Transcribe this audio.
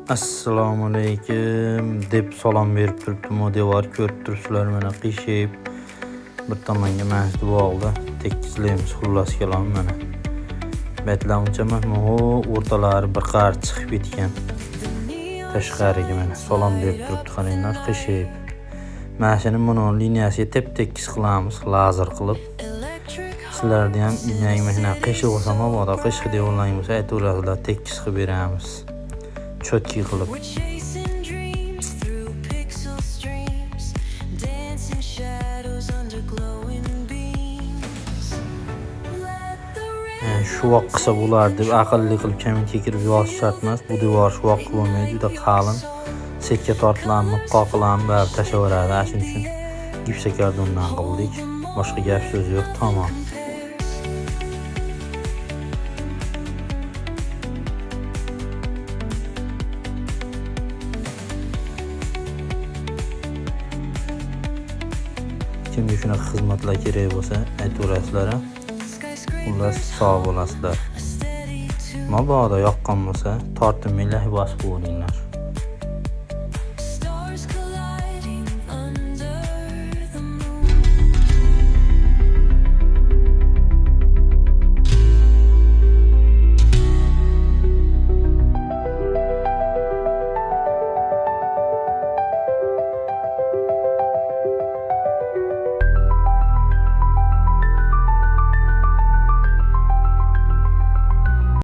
Assalomu alaykum deb salom berib turibdim. O devor ko'rib turibsizlar, mana qiyshayib bir tomonga masjid bo'ldi. Tekislaymiz xullas kelam mana. Betlamcha mana o'rtalari bir qar chiqib ketgan. Tashqariga mana salom berib turibdi qaranglar qiyshayib. Mashina buni liniyasiga tep-tekis qilamiz, lazer qilib. Sizlarda ham uyingizda qiyshib olsa mabodo qiyshib deb o'ylaymiz, aytavringlar tekis qilib beramiz. Çötki qilib. Şu vaqt qilsa bo'lardi deb aqlli qilib kaminga kirib yozib shartmas. Bu devor shu vaqt bo'lmaydi, juda qalin. Setga tortlanib, qoqilanib barib tashaveradi. Shuning uchun gipsa kardondan qildik. Boshqa gap so'z yo'q, tamom. Kimga shunaqa xizmatlar kerak bo'lsa, aytaverasizlar. Xullas sog' bo'lasizlar. Mabodo yoqqan bo'lsa, tortinmanglar, bosib qo'yinglar.